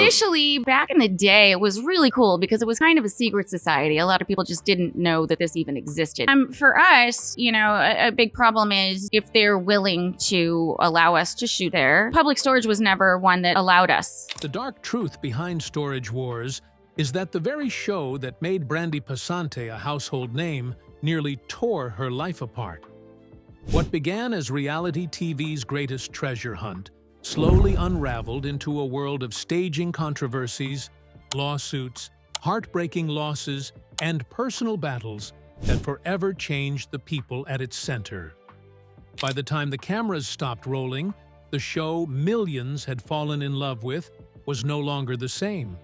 initially, back in the day, it was really cool because it was kind of a secret society. A lot of people just didn't know that this even existed. For us, a big problem is if they're willing to allow us to shoot there. Public storage was never one that allowed us. The dark truth behind Storage Wars is that the very show that made Brandi Passante a household name nearly tore her life apart. What began as reality TV's greatest treasure hunt slowly unraveled into a world of staging controversies, lawsuits, heartbreaking losses, and personal battles that forever changed the people at its center. By the time the cameras stopped rolling, the show millions had fallen in love with was no longer the same.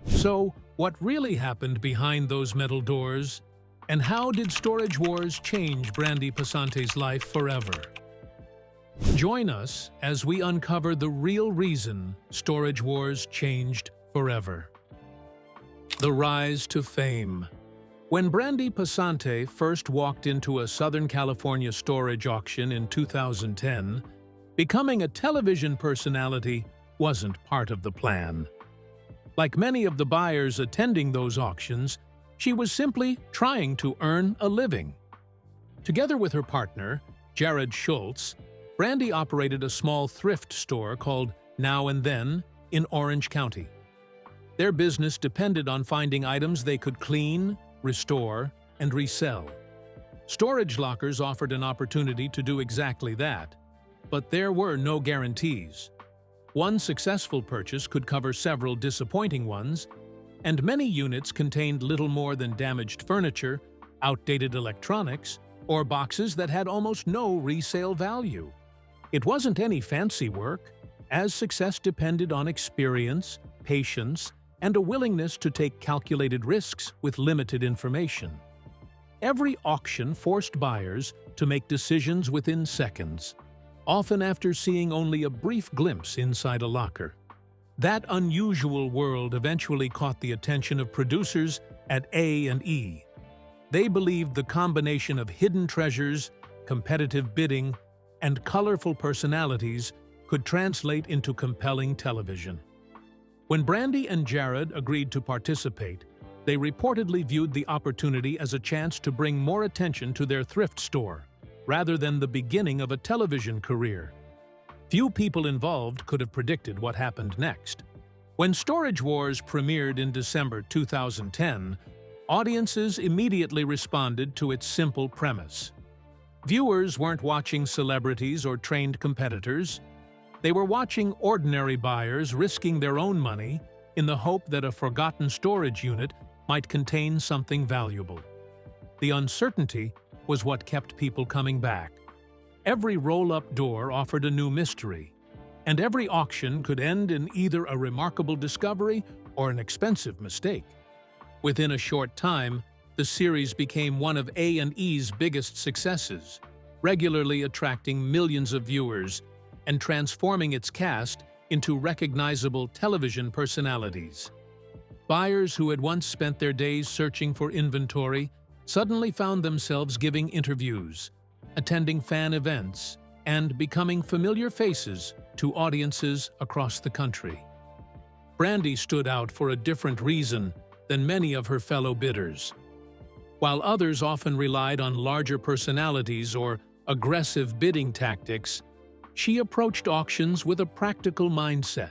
So, what really happened behind those metal doors? And how did Storage Wars change Brandi Passante's life forever? Join us as we uncover the real reason Storage Wars changed forever. The rise to fame. When Brandi Passante first walked into a Southern California storage auction in 2010, becoming a television personality wasn't part of the plan. Like many of the buyers attending those auctions, she was simply trying to earn a living. Together with her partner, Jared Schultz, Brandi operated a small thrift store called Now and Then in Orange County. Their business depended on finding items they could clean, restore, and resell. Storage lockers offered an opportunity to do exactly that, but there were no guarantees. One successful purchase could cover several disappointing ones, and many units contained little more than damaged furniture, outdated electronics, or boxes that had almost no resale value. It wasn't any fancy work, as success depended on experience, patience, and a willingness to take calculated risks with limited information. Every auction forced buyers to make decisions within seconds, often after seeing only a brief glimpse inside a locker. That unusual world eventually caught the attention of producers at A&E. They believed the combination of hidden treasures, competitive bidding, and colorful personalities could translate into compelling television. When Brandi and Jared agreed to participate, they reportedly viewed the opportunity as a chance to bring more attention to their thrift store, rather than the beginning of a television career. Few people involved could have predicted what happened next. When Storage Wars premiered in December 2010, audiences immediately responded to its simple premise. Viewers weren't watching celebrities or trained competitors. They were watching ordinary buyers risking their own money in the hope that a forgotten storage unit might contain something valuable. The uncertainty was what kept people coming back. Every roll-up door offered a new mystery, and every auction could end in either a remarkable discovery or an expensive mistake. Within a short time, the series became one of A&E's biggest successes, regularly attracting millions of viewers and transforming its cast into recognizable television personalities. Buyers who had once spent their days searching for inventory suddenly found themselves giving interviews, attending fan events, and becoming familiar faces to audiences across the country. Brandi stood out for a different reason than many of her fellow bidders. While others often relied on larger personalities or aggressive bidding tactics, she approached auctions with a practical mindset.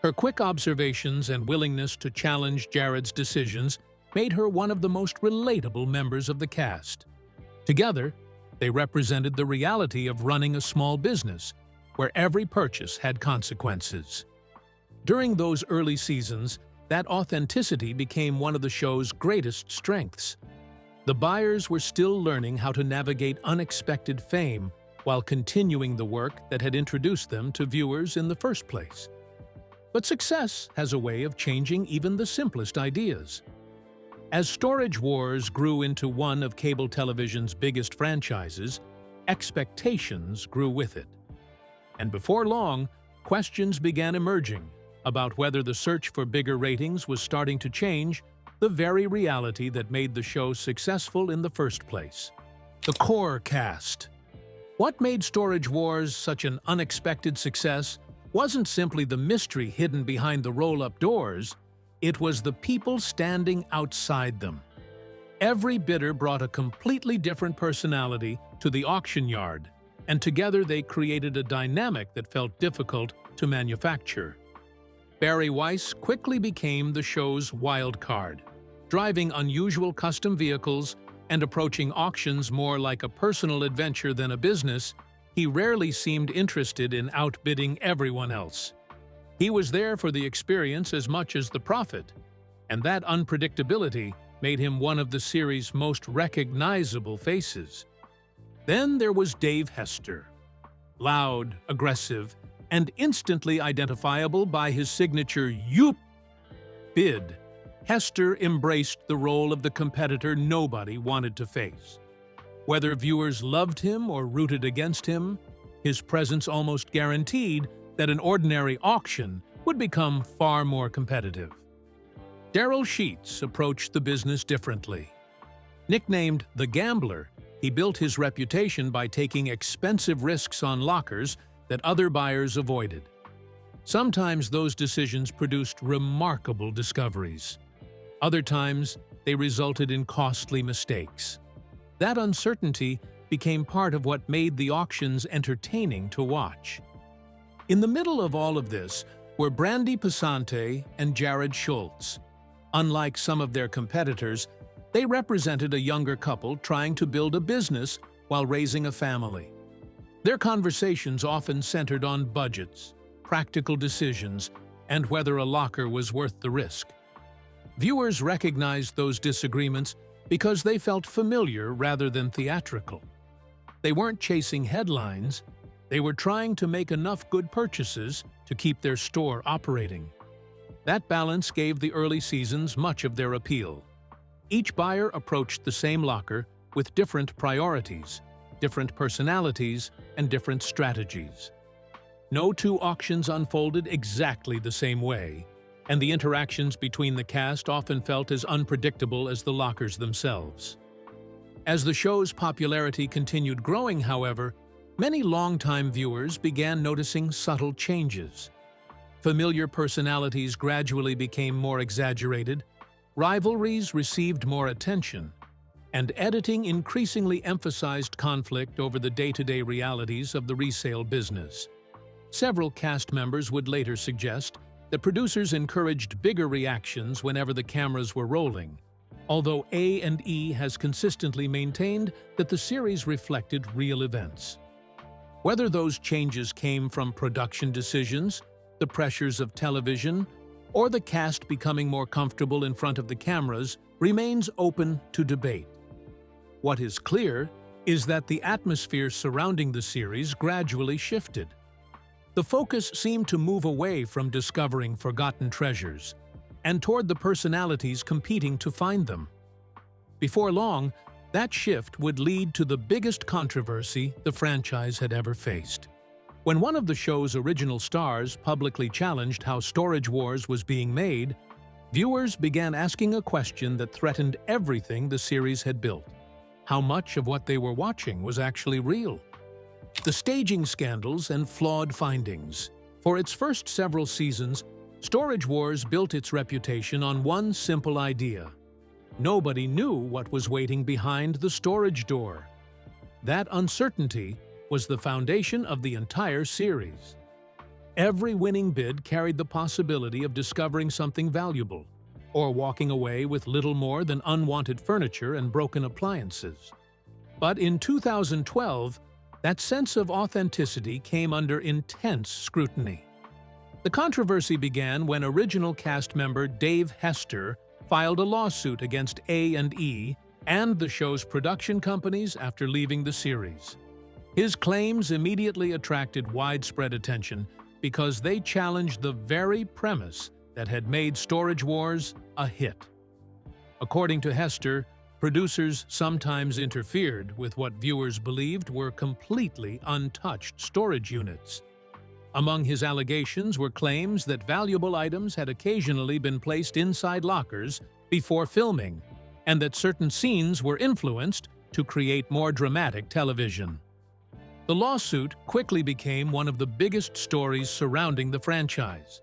Her quick observations and willingness to challenge Jared's decisions made her one of the most relatable members of the cast. Together, they represented the reality of running a small business, where every purchase had consequences. During those early seasons, that authenticity became one of the show's greatest strengths. The buyers were still learning how to navigate unexpected fame while continuing the work that had introduced them to viewers in the first place. But success has a way of changing even the simplest ideas. As Storage Wars grew into one of cable television's biggest franchises, expectations grew with it. And before long, questions began emerging about whether the search for bigger ratings was starting to change the very reality that made the show successful in the first place. The core cast. What made Storage Wars such an unexpected success wasn't simply the mystery hidden behind the roll-up doors, it was the people standing outside them. Every bidder brought a completely different personality to the auction yard, and together they created a dynamic that felt difficult to manufacture. Barry Weiss quickly became the show's wild card, driving unusual custom vehicles and approaching auctions more like a personal adventure than a business. He rarely seemed interested in outbidding everyone else. He was there for the experience as much as the profit, and that unpredictability made him one of the series' most recognizable faces. Then there was Dave Hester. Loud, aggressive, and instantly identifiable by his signature "Yoop" bid, Hester embraced the role of the competitor nobody wanted to face. Whether viewers loved him or rooted against him, his presence almost guaranteed that an ordinary auction would become far more competitive. Daryl Sheets approached the business differently. Nicknamed the Gambler, he built his reputation by taking expensive risks on lockers that other buyers avoided. Sometimes those decisions produced remarkable discoveries. Other times, they resulted in costly mistakes. That uncertainty became part of what made the auctions entertaining to watch. In the middle of all of this were Brandi Passante and Jared Schultz. Unlike some of their competitors, they represented a younger couple trying to build a business while raising a family. Their conversations often centered on budgets, practical decisions, and whether a locker was worth the risk. Viewers recognized those disagreements because they felt familiar rather than theatrical. They weren't chasing headlines, they were trying to make enough good purchases to keep their store operating. That balance gave the early seasons much of their appeal. Each buyer approached the same locker with different priorities, different personalities, and different strategies. No two auctions unfolded exactly the same way, and the interactions between the cast often felt as unpredictable as the lockers themselves. As the show's popularity continued growing, however, many longtime viewers began noticing subtle changes. Familiar personalities gradually became more exaggerated, rivalries received more attention, and editing increasingly emphasized conflict over the day-to-day realities of the resale business. Several cast members would later suggest that producers encouraged bigger reactions whenever the cameras were rolling, although A&E has consistently maintained that the series reflected real events. Whether those changes came from production decisions, the pressures of television, or the cast becoming more comfortable in front of the cameras remains open to debate. What is clear is that the atmosphere surrounding the series gradually shifted. The focus seemed to move away from discovering forgotten treasures and toward the personalities competing to find them. Before long, that shift would lead to the biggest controversy the franchise had ever faced. When one of the show's original stars publicly challenged how Storage Wars was being made, viewers began asking a question that threatened everything the series had built. How much of what they were watching was actually real? The staging scandals and flawed findings. For its first several seasons, Storage Wars built its reputation on one simple idea. Nobody knew what was waiting behind the storage door. That uncertainty was the foundation of the entire series. Every winning bid carried the possibility of discovering something valuable, or walking away with little more than unwanted furniture and broken appliances. But in 2012, that sense of authenticity came under intense scrutiny. The controversy began when original cast member Dave Hester filed a lawsuit against A&E and the show's production companies after leaving the series. His claims immediately attracted widespread attention because they challenged the very premise that had made Storage Wars a hit. According to Hester, producers sometimes interfered with what viewers believed were completely untouched storage units. Among his allegations were claims that valuable items had occasionally been placed inside lockers before filming, and that certain scenes were influenced to create more dramatic television. The lawsuit quickly became one of the biggest stories surrounding the franchise.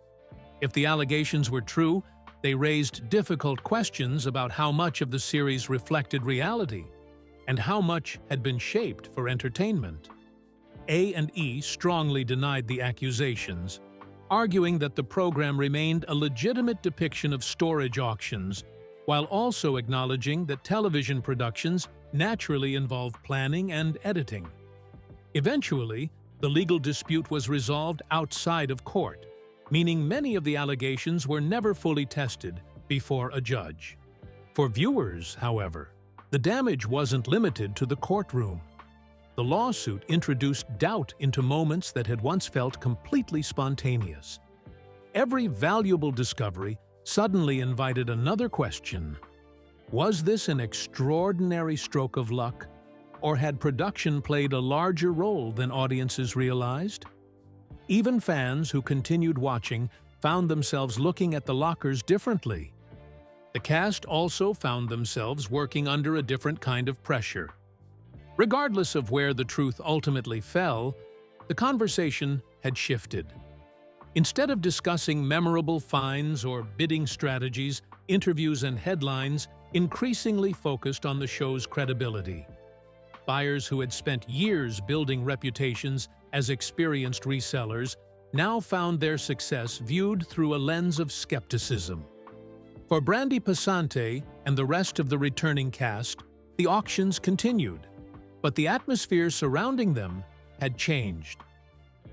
If the allegations were true, they raised difficult questions about how much of the series reflected reality and how much had been shaped for entertainment. A&E strongly denied the accusations, arguing that the program remained a legitimate depiction of storage auctions, while also acknowledging that television productions naturally involve planning and editing. Eventually, the legal dispute was resolved outside of court, meaning many of the allegations were never fully tested before a judge. For viewers, however, the damage wasn't limited to the courtroom. The lawsuit introduced doubt into moments that had once felt completely spontaneous. Every valuable discovery suddenly invited another question. Was this an extraordinary stroke of luck, or had production played a larger role than audiences realized? Even fans who continued watching found themselves looking at the lockers differently. The cast also found themselves working under a different kind of pressure. Regardless of where the truth ultimately fell, the conversation had shifted. Instead of discussing memorable finds or bidding strategies, interviews and headlines increasingly focused on the show's credibility. Buyers who had spent years building reputations as experienced resellers now found their success viewed through a lens of skepticism. For Brandi Passante and the rest of the returning cast, the auctions continued, but the atmosphere surrounding them had changed.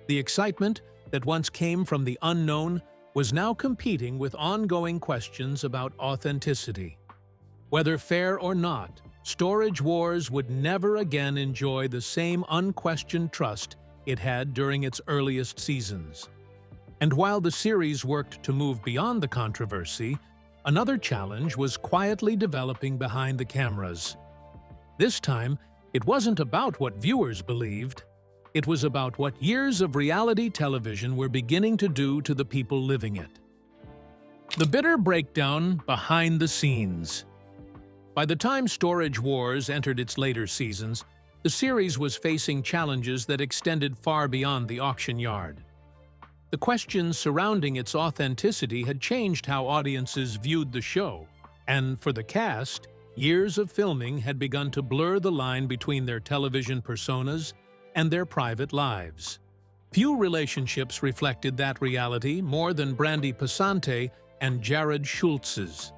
The excitement that once came from the unknown was now competing with ongoing questions about authenticity. Whether fair or not, Storage Wars would never again enjoy the same unquestioned trust it had during its earliest seasons. And while the series worked to move beyond the controversy, another challenge was quietly developing behind the cameras. This time, it wasn't about what viewers believed. It was about what years of reality television were beginning to do to the people living it. The bitter breakdown behind the scenes. By the time Storage Wars entered its later seasons, the series was facing challenges that extended far beyond the auction yard. The questions surrounding its authenticity had changed how audiences viewed the show, and for the cast, years of filming had begun to blur the line between their television personas and their private lives. Few relationships reflected that reality more than Brandi Passante and Jared Schultz's.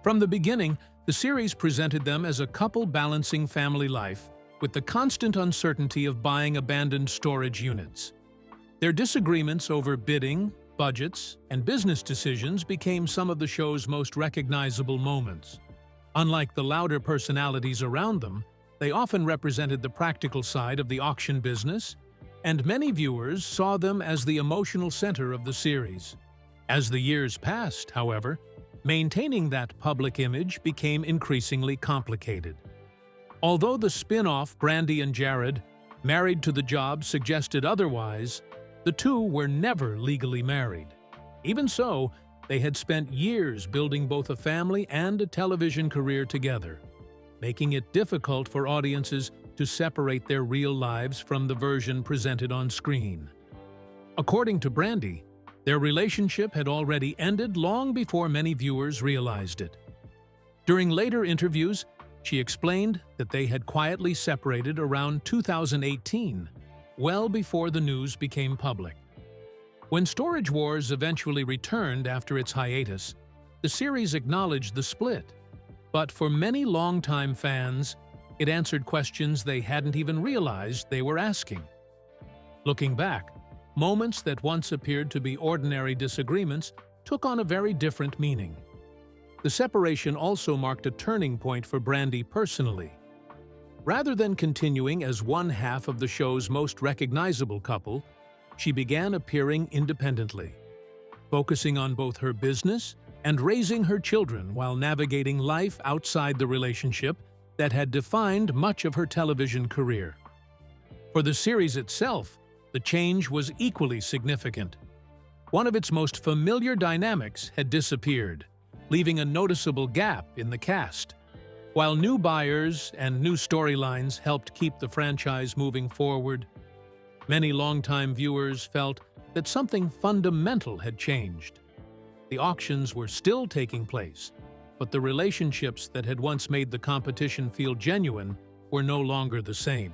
From the beginning, the series presented them as a couple balancing family life with the constant uncertainty of buying abandoned storage units. Their disagreements over bidding, budgets, and business decisions became some of the show's most recognizable moments. Unlike the louder personalities around them, they often represented the practical side of the auction business, and many viewers saw them as the emotional center of the series. As the years passed, however, maintaining that public image became increasingly complicated. Although the spin-off Brandi and Jared, Married to the Job, suggested otherwise, the two were never legally married. Even so, they had spent years building both a family and a television career together, making it difficult for audiences to separate their real lives from the version presented on screen. According to Brandi, their relationship had already ended long before many viewers realized it. During later interviews, she explained that they had quietly separated around 2018, well before the news became public. When Storage Wars eventually returned after its hiatus, the series acknowledged the split. But for many longtime fans, it answered questions they hadn't even realized they were asking. Looking back, moments that once appeared to be ordinary disagreements took on a very different meaning. The separation also marked a turning point for Brandi personally. Rather than continuing as one half of the show's most recognizable couple, she began appearing independently, focusing on both her business and raising her children while navigating life outside the relationship that had defined much of her television career. For the series itself, the change was equally significant. One of its most familiar dynamics had disappeared, leaving a noticeable gap in the cast. While new buyers and new storylines helped keep the franchise moving forward, Many longtime viewers felt that something fundamental had changed. The auctions were still taking place, but the relationships that had once made the competition feel genuine were no longer the same.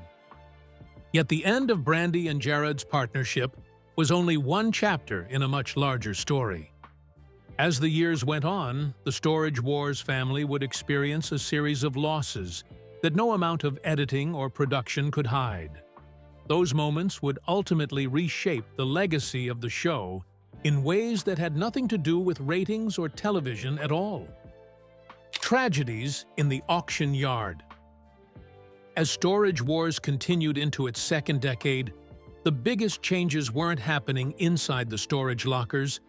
Yet the end of Brandi and Jared's partnership was only one chapter in a much larger story. As the years went on, the Storage Wars family would experience a series of losses that no amount of editing or production could hide. Those moments would ultimately reshape the legacy of the show in ways that had nothing to do with ratings or television at all. Tragedies in the auction yard. As Storage Wars continued into its second decade, the biggest changes weren't happening inside the storage lockers.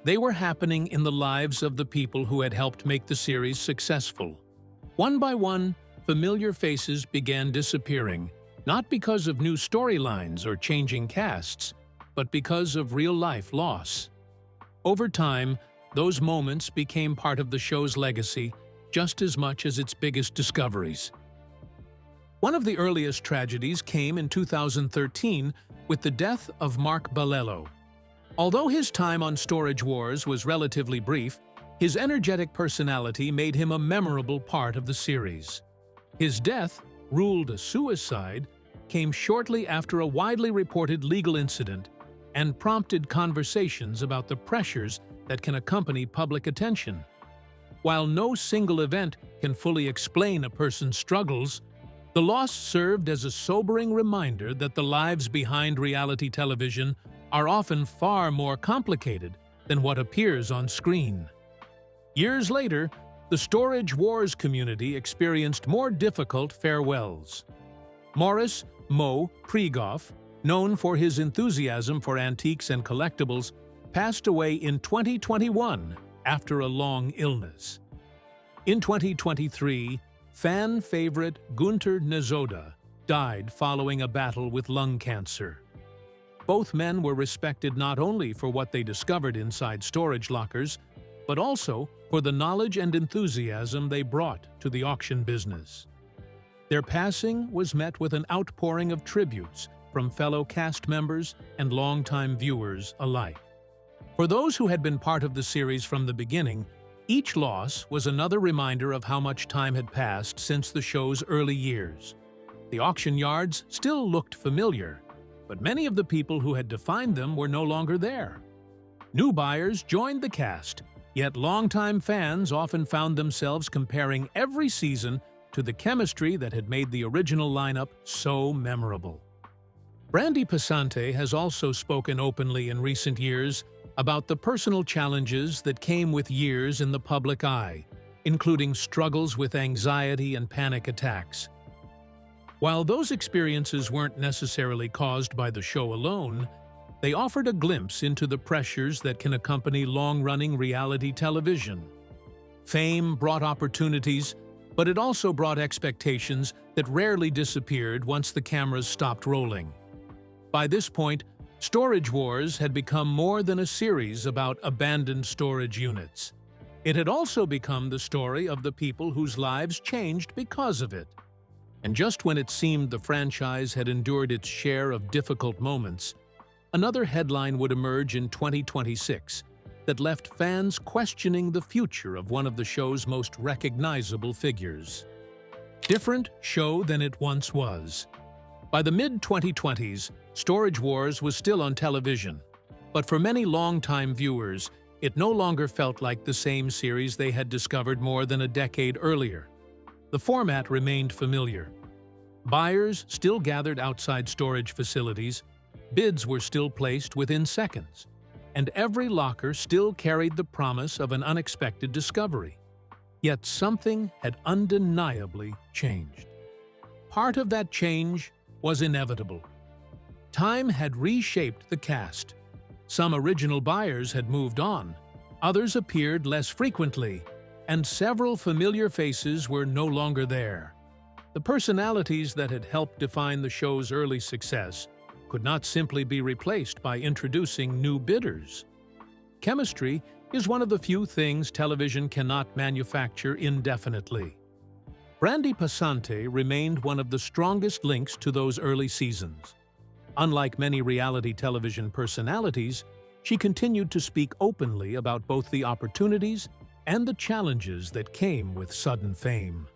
They were happening in the lives of the people who had helped make the series successful. One by one, familiar faces began disappearing, not because of new storylines or changing casts, but because of real-life loss. Over time, those moments became part of the show's legacy just as much as its biggest discoveries. One of the earliest tragedies came in 2013 with the death of Mark Balello. Although his time on Storage Wars was relatively brief, his energetic personality made him a memorable part of the series. His death, ruled a suicide, came shortly after a widely reported legal incident and prompted conversations about the pressures that can accompany public attention. While no single event can fully explain a person's struggles, the loss served as a sobering reminder that the lives behind reality television are often far more complicated than what appears on screen. Years later, the Storage Wars community experienced more difficult farewells. Morris "Mo" Pregoff, known for his enthusiasm for antiques and collectibles, passed away in 2021 after a long illness. In 2023, fan favorite Gunter Nezoda died following a battle with lung cancer. Both men were respected not only for what they discovered inside storage lockers, but also for the knowledge and enthusiasm they brought to the auction business. Their passing was met with an outpouring of tributes from fellow cast members and longtime viewers alike. For those who had been part of the series from the beginning, each loss was another reminder of how much time had passed since the show's early years. The auction yards still looked familiar, but many of the people who had defined them were no longer there. New buyers joined the cast, yet longtime fans often found themselves comparing every season to the chemistry that had made the original lineup so memorable. Brandi Passante has also spoken openly in recent years about the personal challenges that came with years in the public eye, including struggles with anxiety and panic attacks. While those experiences weren't necessarily caused by the show alone, they offered a glimpse into the pressures that can accompany long-running reality television. Fame brought opportunities, but it also brought expectations that rarely disappeared once the cameras stopped rolling. By this point, Storage Wars had become more than a series about abandoned storage units. It had also become the story of the people whose lives changed because of it. And just when it seemed the franchise had endured its share of difficult moments, another headline would emerge in 2026 that left fans questioning the future of one of the show's most recognizable figures. Different show than it once was. By the mid-2020s, Storage Wars was still on television, but for many longtime viewers, it no longer felt like the same series they had discovered more than a decade earlier. The format remained familiar. Buyers still gathered outside storage facilities, bids were still placed within seconds, and every locker still carried the promise of an unexpected discovery. Yet something had undeniably changed. Part of that change was inevitable. Time had reshaped the cast. Some original buyers had moved on, others appeared less frequently, and several familiar faces were no longer there. The personalities that had helped define the show's early success could not simply be replaced by introducing new bidders. Chemistry is one of the few things television cannot manufacture indefinitely. Brandi Passante remained one of the strongest links to those early seasons. Unlike many reality television personalities, she continued to speak openly about both the opportunities and the challenges that came with sudden fame.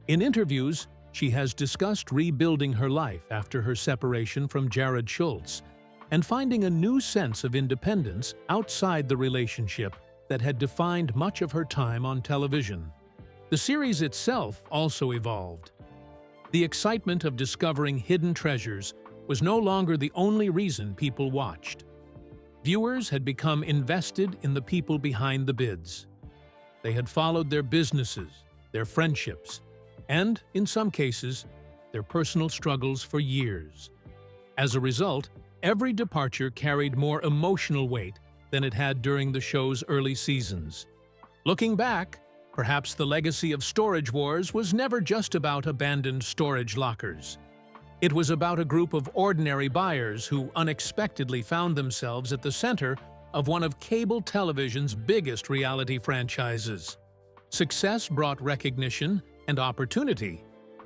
In interviews, she has discussed rebuilding her life after her separation from Jared Schultz and finding a new sense of independence outside the relationship that had defined much of her time on television. The series itself also evolved. The excitement of discovering hidden treasures was no longer the only reason people watched. Viewers had become invested in the people behind the bids. They had followed their businesses, their friendships, and, in some cases, their personal struggles for years. As a result, every departure carried more emotional weight than it had during the show's early seasons. Looking back, perhaps the legacy of Storage Wars was never just about abandoned storage lockers. It was about a group of ordinary buyers who unexpectedly found themselves at the center of one of cable television's biggest reality franchises. Success brought recognition and opportunity,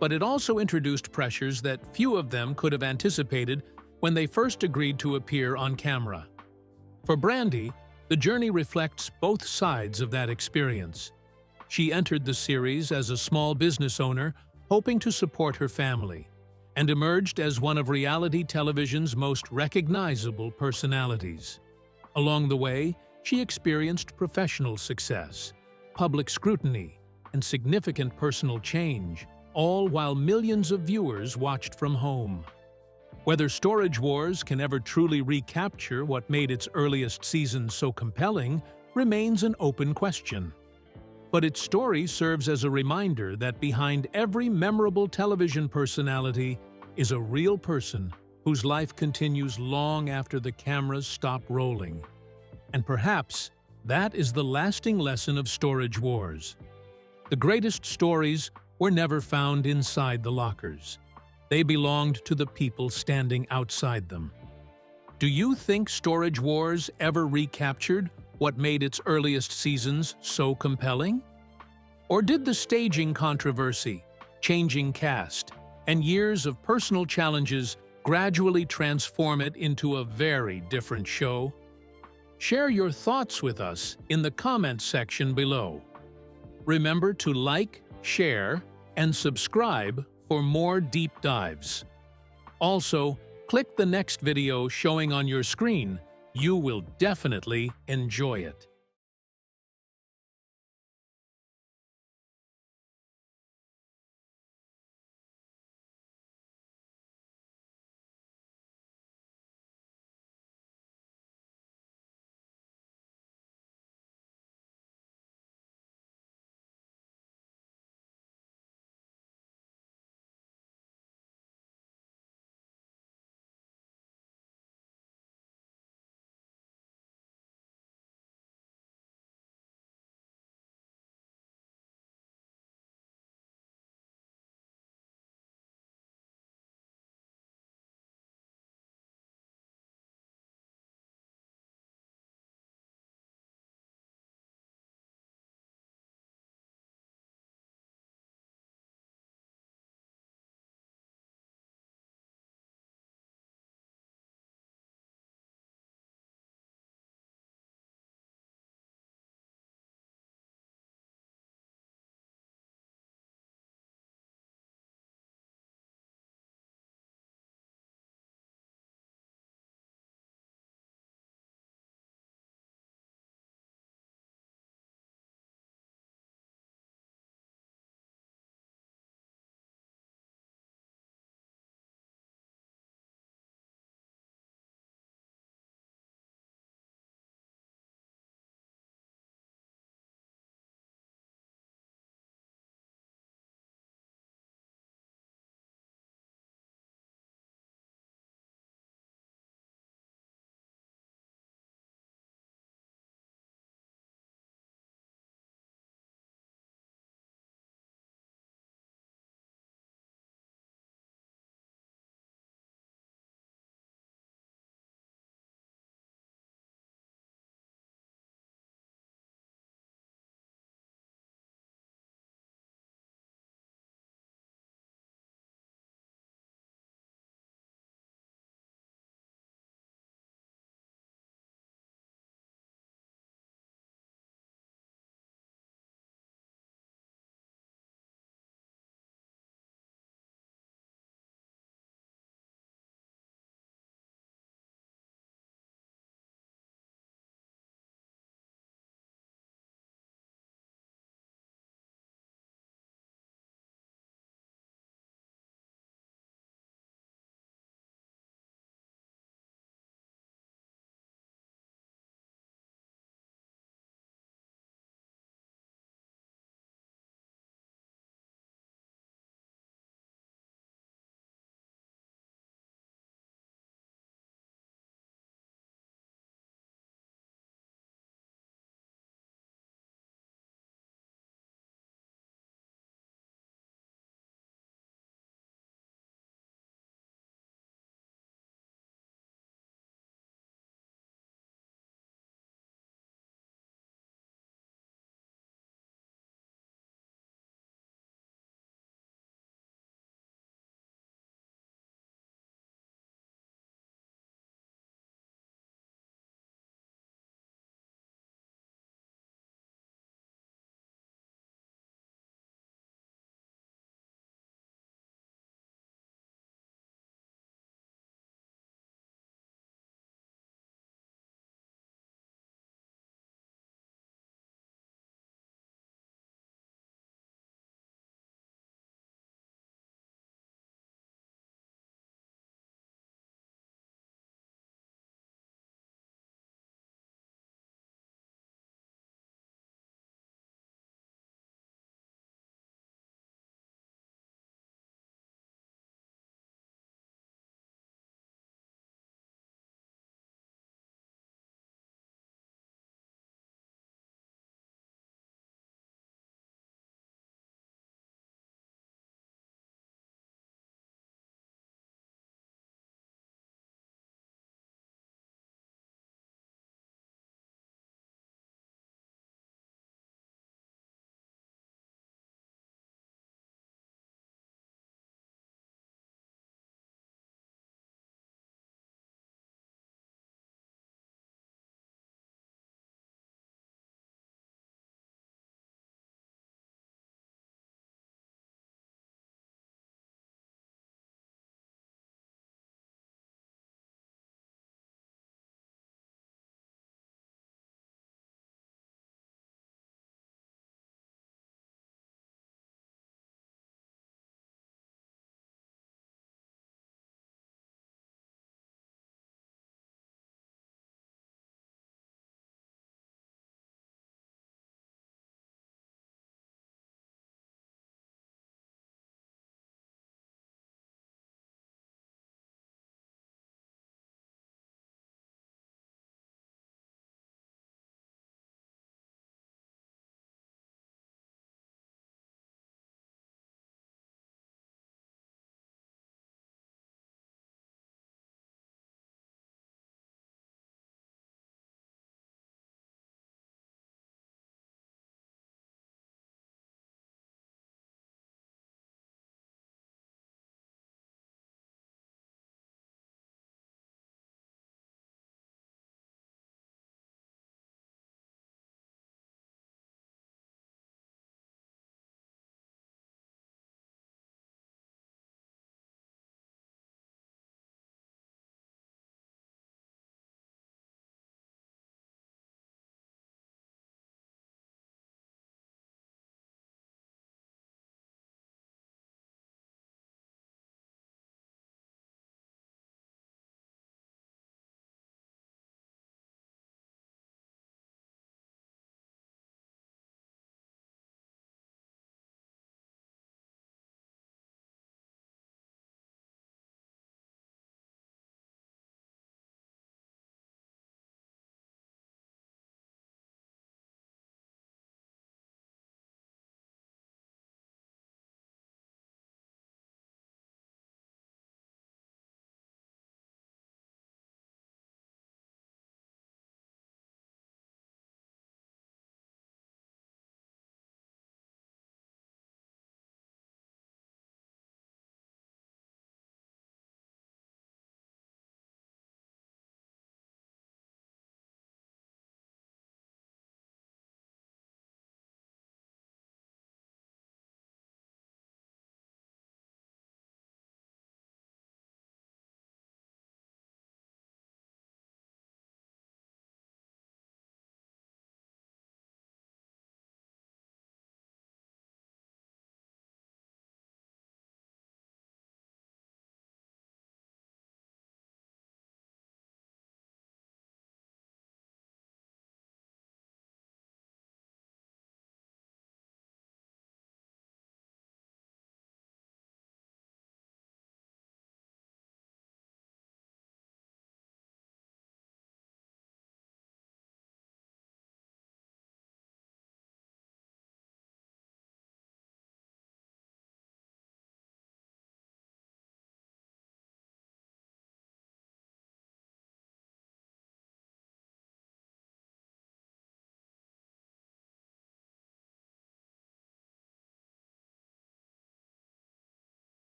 but it also introduced pressures that few of them could have anticipated when they first agreed to appear on camera. For Brandi, the journey reflects both sides of that experience. She entered the series as a small business owner, hoping to support her family, and emerged as one of reality television's most recognizable personalities. Along the way, she experienced professional success, public scrutiny, and significant personal change, all while millions of viewers watched from home. Whether Storage Wars can ever truly recapture what made its earliest seasons so compelling remains an open question. But its story serves as a reminder that behind every memorable television personality is a real person whose life continues long after the cameras stop rolling. And perhaps that is the lasting lesson of Storage Wars. The greatest stories were never found inside the lockers. They belonged to the people standing outside them. Do you think Storage Wars ever recaptured what made its earliest seasons so compelling? Or did the staging controversy, changing cast, and years of personal challenges gradually transform it into a very different show? Share your thoughts with us in the comments section below. Remember to like, share, and subscribe for more deep dives. Also, click the next video showing on your screen. You will definitely enjoy it.